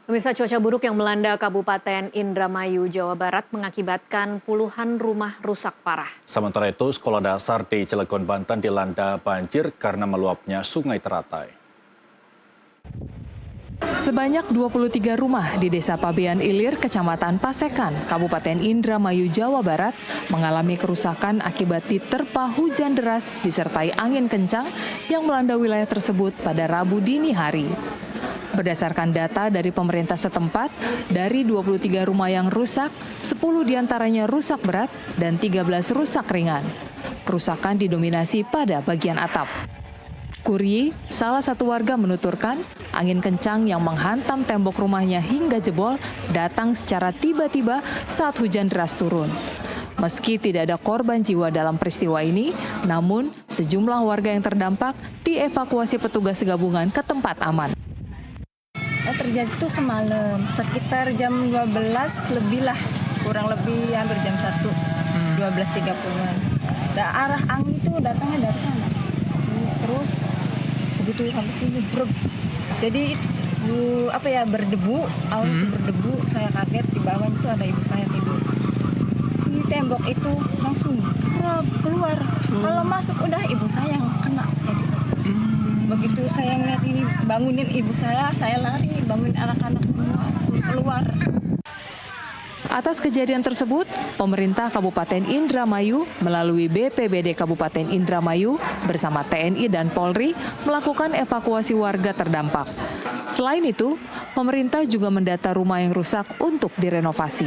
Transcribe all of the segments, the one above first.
Pemirsa, cuaca buruk yang melanda Kabupaten Indramayu, Jawa Barat mengakibatkan puluhan rumah rusak parah. Sementara itu, sekolah dasar di Cilegon, Banten dilanda banjir karena meluapnya Sungai Teratai. Sebanyak 23 rumah di Desa Pabean Ilir, Kecamatan Pasekan, Kabupaten Indramayu, Jawa Barat mengalami kerusakan akibat diterpa hujan deras disertai angin kencang yang melanda wilayah tersebut pada Rabu dini hari. Berdasarkan data dari pemerintah setempat, dari 23 rumah yang rusak, 10 diantaranya rusak berat dan 13 rusak ringan. Kerusakan didominasi pada bagian atap. Kuryi, salah satu warga menuturkan, angin kencang yang menghantam tembok rumahnya hingga jebol datang secara tiba-tiba saat hujan deras turun. Meski tidak ada korban jiwa dalam peristiwa ini, namun sejumlah warga yang terdampak dievakuasi petugas gabungan ke tempat aman. Terjadi itu semalam, sekitar jam 12 lebih lah, kurang lebih hampir jam 1, 12.30-an. Arah angin itu datangnya dari sana. Terus begitu sampai sini, jadi itu berdebu, awalnya itu berdebu, saya kaget, di bawah itu ada ibu saya tidur. Si tembok itu langsung keluar, kalau masuk udah ibu saya yang kena. Jadi begitu saya ngeliat ini, bangunin ibu saya lari, bangunin anak-anak semua keluar. Atas kejadian tersebut, pemerintah Kabupaten Indramayu melalui BPBD Kabupaten Indramayu bersama TNI dan Polri melakukan evakuasi warga terdampak. Selain itu, pemerintah juga mendata rumah yang rusak untuk direnovasi.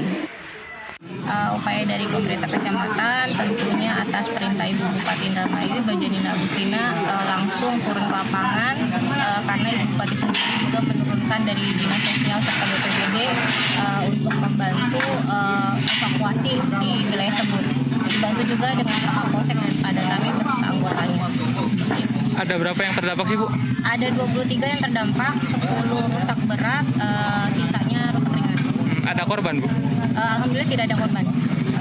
Upaya dari pemerintah kecamatan tentunya atas perintah Ibu Bupati Indramayu, Ibu Janina Agustina, langsung turun ke lapangan karena Ibu Bupati sendiri juga menurunkan dari Dinas Sosial serta BPBD untuk membantu evakuasi di wilayah tersebut. Dibantu juga dengan Kapolsek dan Padanamit beserta anggotanya. Ada berapa yang terdampak sih, Bu? Ada 23 yang terdampak, 10 rusak berat, sisanya rusak ringan. Ada korban, Bu? Alhamdulillah tidak ada korban.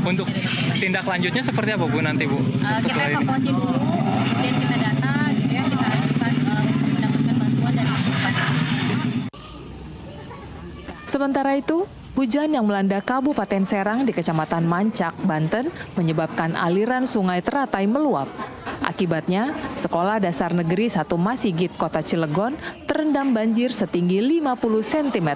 Untuk tindak lanjutnya seperti apa, Bu, nanti, Bu? Kita evakuasi dulu, kemudian kita data, gitu ya, kita lanjutkan untuk mendapatkan bantuan dari Bupati. Sementara itu, hujan yang melanda Kabupaten Serang di Kecamatan Mancak, Banten, menyebabkan aliran Sungai Teratai meluap. Akibatnya, Sekolah Dasar Negeri 1 Masigit, Kota Cilegon, terendam banjir setinggi 50 cm.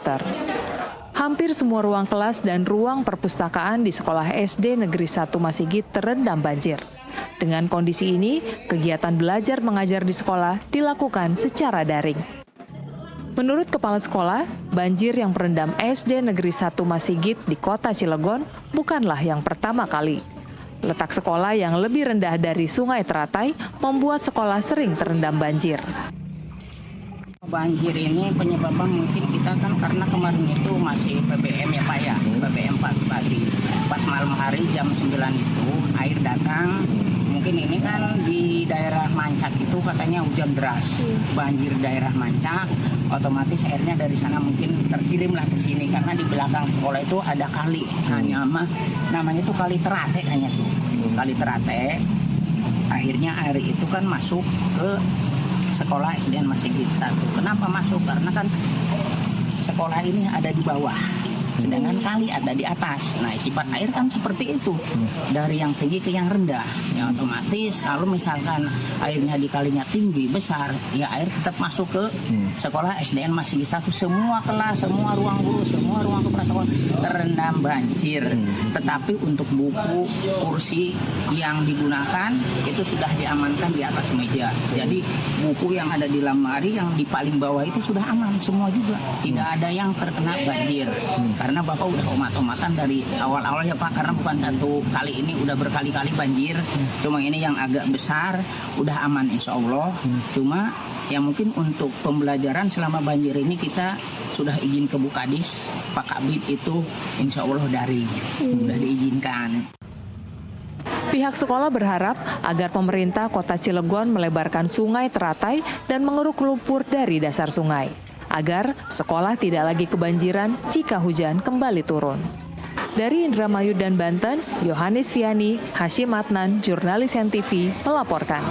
Hampir semua ruang kelas dan ruang perpustakaan di Sekolah SD Negeri 1 Masigit terendam banjir. Dengan kondisi ini, kegiatan belajar mengajar di sekolah dilakukan secara daring. Menurut Kepala Sekolah, banjir yang merendam SD Negeri 1 Masigit di Kota Cilegon bukanlah yang pertama kali. Letak sekolah yang lebih rendah dari Sungai Teratai membuat sekolah sering terendam banjir. Banjir ini penyebabnya mungkin kita kan karena kemarin itu masih PPM ya Pak ya, PPM pagi. Pas malam hari jam 9 itu air datang, mungkin ini kan di daerah Mancak itu katanya hujan deras, banjir daerah Mancak, otomatis airnya dari sana mungkin terkirimlah ke sini karena di belakang sekolah itu ada kali, namanya itu Kali Teratai hanya tuh, Kali Teratai. Akhirnya air itu kan masuk ke Sekolah SDN Masigit 1. Kenapa masuk? Karena kan sekolah ini ada di bawah, sedangkan kali ada di atas. Nah, sifat air kan seperti itu, dari yang tinggi ke yang rendah. Ya otomatis kalau misalkan airnya di kalinya tinggi, besar, ya air tetap masuk ke Sekolah SDN Masigit 1. Semua kelas, semua ruang guru, semua ruang kepala sekolah terendam banjir. Tetapi untuk buku, kursi yang digunakan itu sudah diamankan di atas meja. Jadi buku yang ada di lemari yang di paling bawah itu sudah aman semua juga. Tidak ada yang terkena banjir. Karena Bapak udah omat-omatan dari awal-awal ya Pak, karena bukan satu kali ini, udah berkali-kali banjir. Cuma ini yang agak besar, udah aman insya Allah. Cuma ya mungkin untuk pembelajaran selama banjir ini kita sudah izin ke Bukadis, Pak Kabid itu insya Allah daring, udah diizinkan. Pihak sekolah berharap agar pemerintah Kota Cilegon melebarkan Sungai Teratai dan mengeruk lumpur dari dasar sungai, agar sekolah tidak lagi kebanjiran jika hujan kembali turun. Dari Indramayu dan Banten, Yohanes Viani, Hashim Adnan, jurnalis NTV, melaporkan.